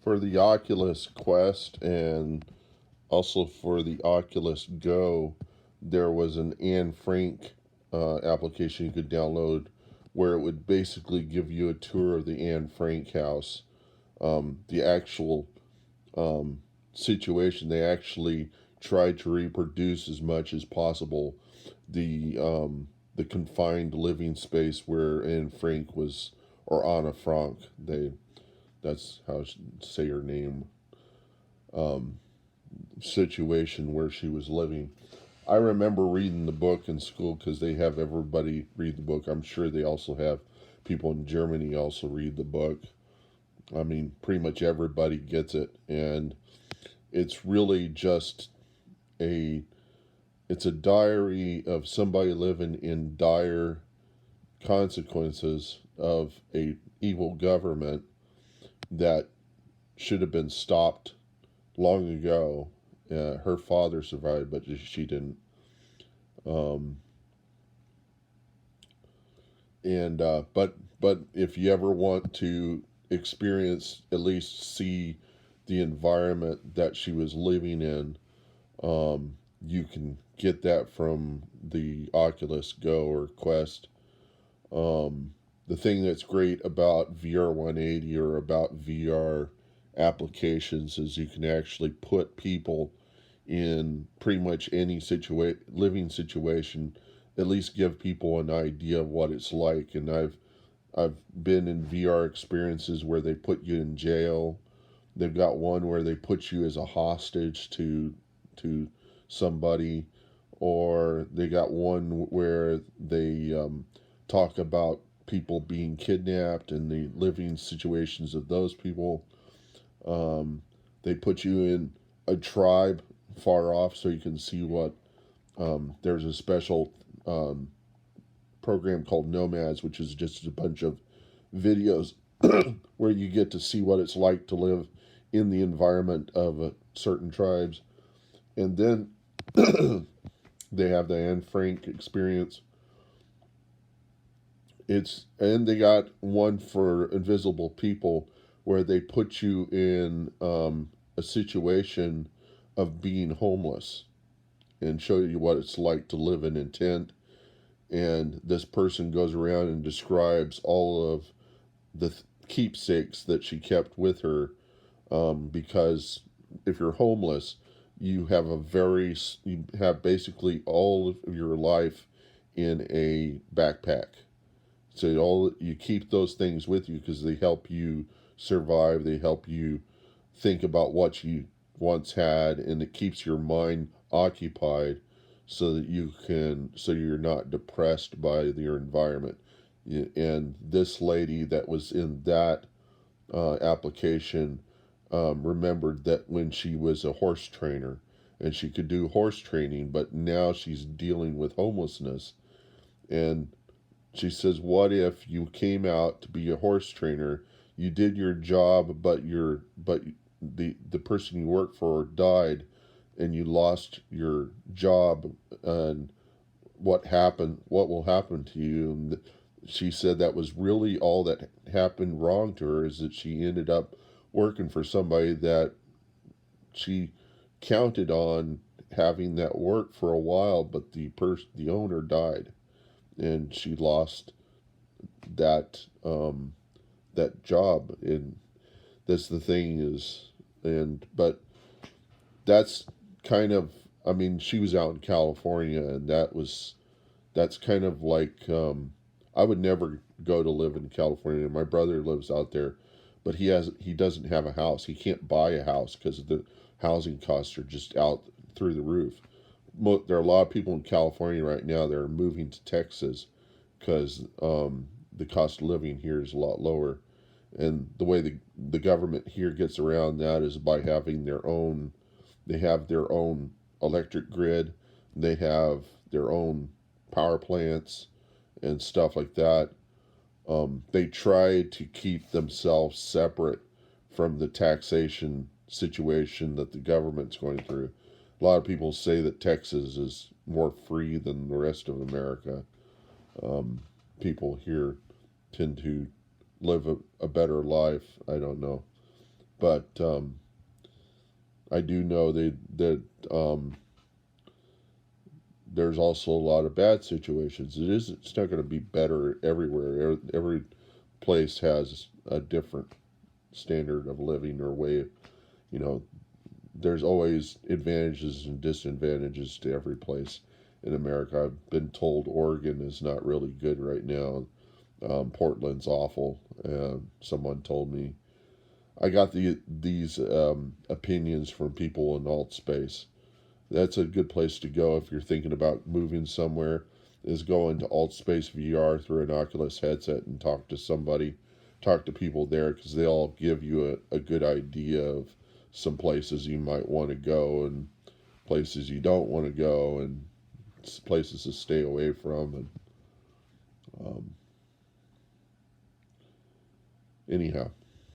For the Oculus Quest and also for the Oculus Go, there was an Anne Frank application you could download where it would basically give you a tour of the Anne Frank house. The actual situation, they actually tried to reproduce as much as possible the confined living space where Anne Frank was, or Anna Frank. That's how to say her name. Situation where she was living. I remember reading the book in school because they have everybody read the book. I'm sure they also have people in Germany also read the book. I mean, pretty much everybody gets it, and it's really just a it's a diary of somebody living in dire consequences of a evil government that should have been stopped long ago. Her father survived, but she didn't. Um, and but if you ever want to experience, at least see the environment that she was living in, you can get that from the Oculus Go or Quest. The thing that's great about VR 180 or about VR applications is you can actually put people in pretty much any living situation, at least give people an idea of what it's like. And I've been in VR experiences where they put you in jail. They've got one where they put you as a hostage to somebody, or they got one where they talk about people being kidnapped and the living situations of those people. Um, they put you in a tribe far off so you can see what. There's a special um, program called Nomads, which is just a bunch of videos where you get to see what it's like to live in the environment of certain tribes. And then they have the Anne Frank experience. And they got one for invisible people where they put you in a situation of being homeless and show you what it's like to live in a tent. And this person goes around and describes all of the keepsakes that she kept with her, because if you're homeless, you have basically all of your life in a backpack. So all you keep those things with you because they help you survive. They help you think about what you once had, and it keeps your mind occupied so that so you're not depressed by your environment. And this lady that was in that application remembered that when she was a horse trainer and she could do horse training, but now she's dealing with homelessness. And she says, "What if you came out to be a horse trainer? You did your job, but the person you work for died, and you lost your job. And what happened? What will happen to you?" And she said that was really all that happened wrong to her, is that she ended up working for somebody that she counted on having that work for a while, but the owner died, and she lost that that job. And that's the thing is, and but that's kind of, I mean, she was out in California, and that's kind of like, I would never go to live in California. My brother lives out there, but he doesn't have a house. He can't buy a house because the housing costs are just out through the roof. There are a lot of people in California right now that are moving to Texas because the cost of living here is a lot lower. And the way the government here gets around that is by having they have their own electric grid, they have their own power plants and stuff like that. They try to keep themselves separate from the taxation situation that the government's going through. A lot of people say that Texas is more free than the rest of America. Um, People here tend to live a better life. I don't know. But I do know that there's also a lot of bad situations. It's not going to be better everywhere. Every place has a different standard of living or way. You know, there's always advantages and disadvantages to every place in America. I've been told Oregon is not really good right now. Portland's awful. Someone told me I got these opinions from people in alt space. That's a good place to go if you're thinking about moving somewhere. Is go into alt space VR through an Oculus headset and talk to somebody, talk to people there because they all give you a good idea of some places you might want to go and places you don't want to go and places to stay away from. And anyhow,